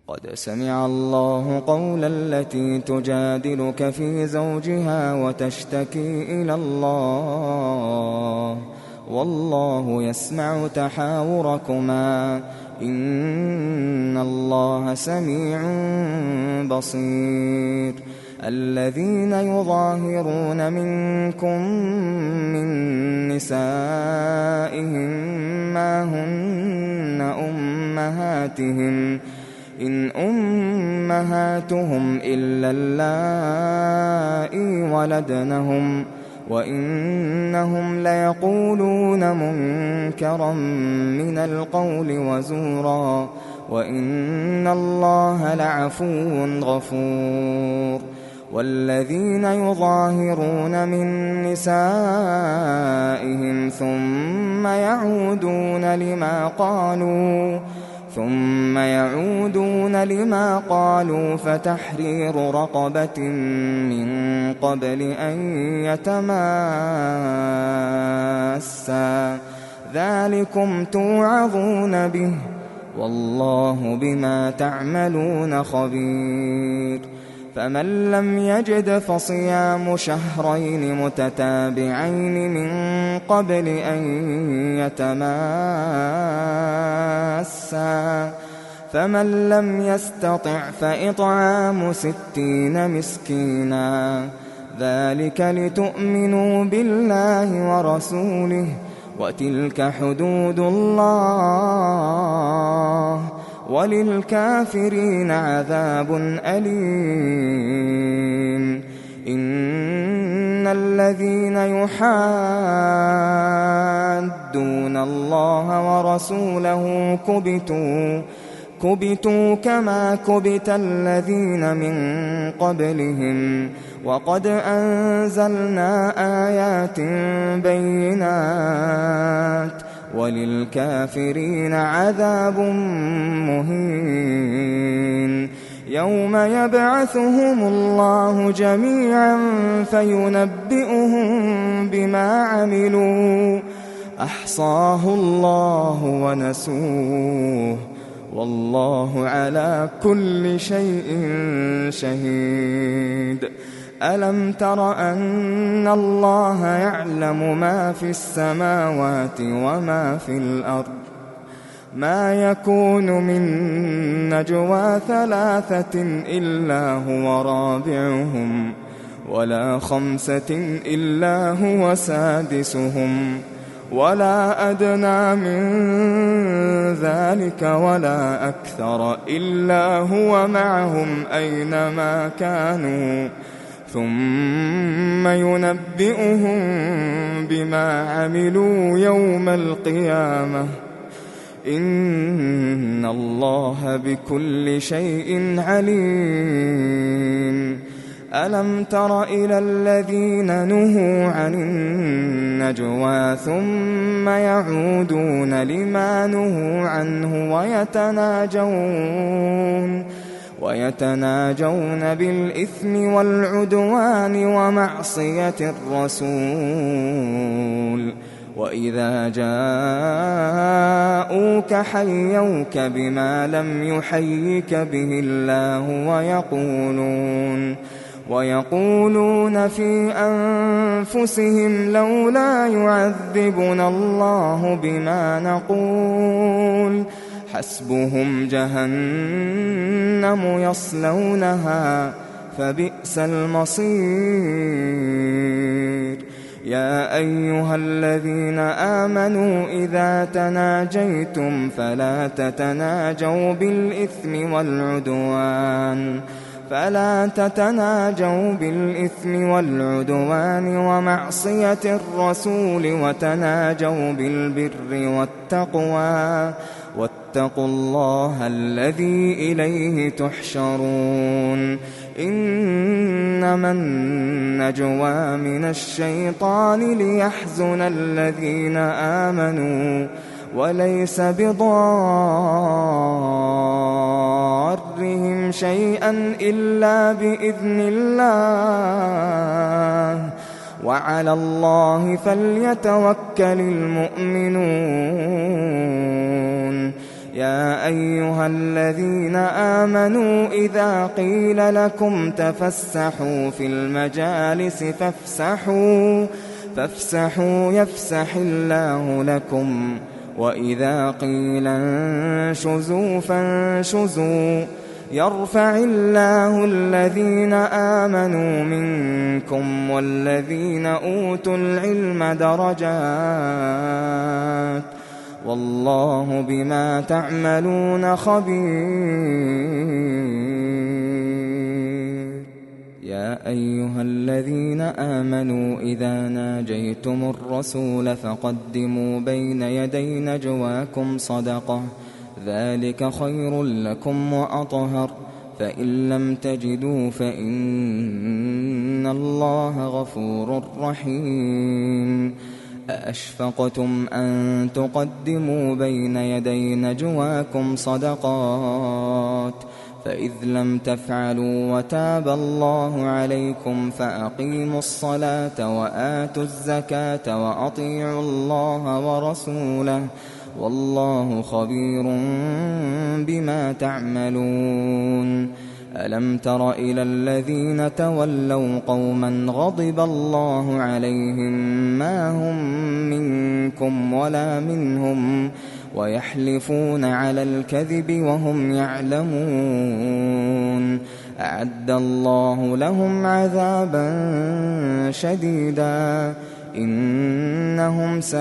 قد سمع الله قول التي تجادلك في زوجها وتشتكي إلى الله والله يسمع تحاوركما إن الله سميع بصير. الذين يظاهرون منكم من نسائهم ما هن أمهاتهم إن أمهاتهم إلا اللائي ولدنهم وإنهم ليقولون منكرا من القول وزورا وإن الله لعفو غفور. والذين يظاهرون من نسائهم ثم يعودون لما قالوا فتحرير رقبة من قبل أن يتماسا ذلكم توعظون به والله بما تعملون خبير. فمن لم يجد فصيام شهرين متتابعين من قبل أن يتماسا فمن لم يستطع فإطعام 60 مسكينا ذلك لتؤمنوا بالله ورسوله وتلك حدود الله وللكافرين عذاب أليم. إن الذين يحادون الله ورسوله كبتوا كما كبت الذين من قبلهم وقد أنزلنا آيات بينات وللكافرين عذاب مهين. يوم يبعثهم الله جميعا فينبئهم بما عملوا أحصاه الله ونسوه والله على كل شيء شهيد. ألم تر أن الله يعلم ما في السماوات وما في الأرض ما يكون من نجوى 3 إلا هو رابعهم ولا 5 إلا هو سادسهم ولا أدنى من ذلك ولا أكثر إلا هو معهم أينما كانوا ثم ينبئهم بما عملوا يوم القيامة إن الله بكل شيء عليم. ألم تر إلى الذين نهوا عن النجوى ثم يعودون لما نهوا عنه ويتناجون بالإثم والعدوان ومعصية الرسول وإذا جاءوك حيوك بما لم يحيك به الله ويقولون في أنفسهم لولا يعذبنا الله بما نقول حسبهم جهنم يصلونها فبئس المصير. يا أيها الذين آمنوا إذا تناجيتم فلا تتناجوا بالإثم والعدوان ومعصية الرسول وتناجوا بالبر والتقوى واتقوا الله الذي إليه تحشرون. إنما النجوى من الشيطان ليحزن الذين آمنوا وليس بضارهم شيئا إلا بإذن الله وعلى الله فليتوكل المؤمنون. يا أيها الذين آمنوا إذا قيل لكم تفسحوا في المجالس فافسحوا يفسح الله لكم، وإذا قيل انشزوا فانشزوا يرفع الله الذين آمنوا منكم والذين أوتوا العلم درجات، والله بما تعملون خبير. يا أيها الذين آمنوا إذا ناجيتم الرسول فقدموا بين يدي نجواكم صدقة، ذلك خير لكم وأطهر، فإن لم تجدوا فإن الله غفور رحيم. أأشفقتم أن تقدموا بين يدي نجواكم صدقات، فإذ لم تفعلوا وتاب الله عليكم فأقيموا الصلاة وآتوا الزكاة وأطيعوا الله ورسوله، والله خبير بما تعملون. ألم تر إلى الذين تولوا قوما غضب الله عليهم ما هم منكم ولا منهم ويحلفون على الكذب وهم يعلمون، أعد الله لهم عذابا شديدا إنهم ساء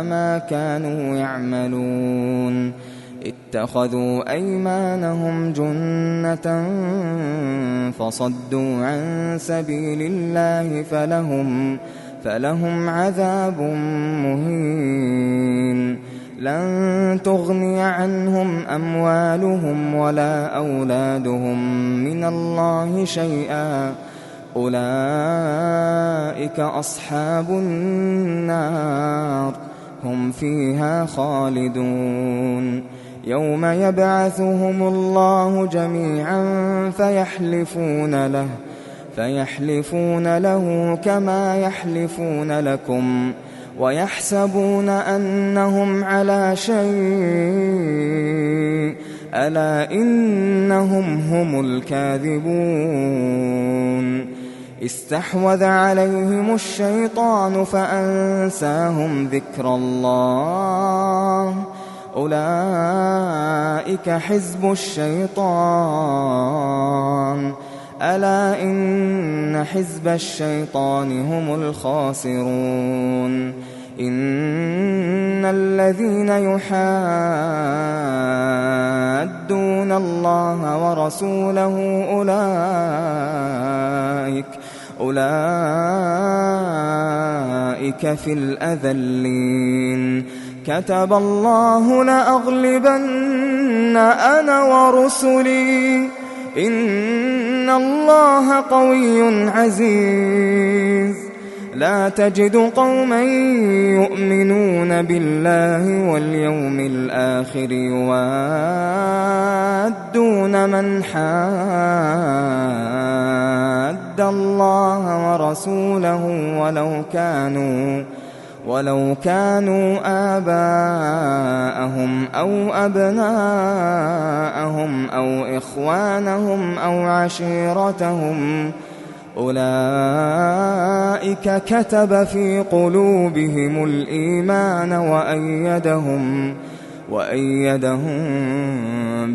ما كانوا يعملون. اتخذوا أيمانهم جنة فصدوا عن سبيل الله فلهم عذاب مهين. لن تغني عنهم أموالهم ولا أولادهم من الله شيئا، أولئك أصحاب النار هم فيها خالدون. يوم يبعثهم الله جميعا فيحلفون له كما يحلفون لكم ويحسبون أنهم على شيء، ألا إنهم هم الكاذبون. استحوذ عليهم الشيطان فأنساهم ذكر الله، أولئك حزب الشيطان، ألا إن حزب الشيطان هم الخاسرون. إن الذين يحادون الله ورسوله أولئك في الأذلين. كتب الله لأغلبن أنا ورسلي إن الله قوي عزيز. لا تجد قوما يؤمنون بالله واليوم الآخر يوادون من حاد الله ورسوله ولو كانوا آباءهم أو أبناءهم أو إخوانهم أو عشيرتهم، أولئك كتب في قلوبهم الإيمان وأيدهم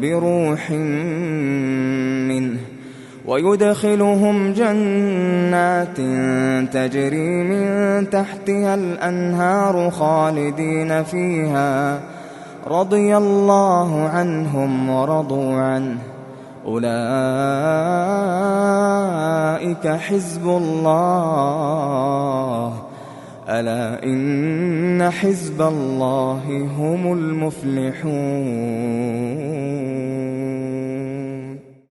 بروح منه، ويدخلهم جنات تجري من تحتها الأنهار خالدين فيها، رضي الله عنهم ورضوا عنه، أولئك حزب الله، ألا إن حزب الله هم المفلحون.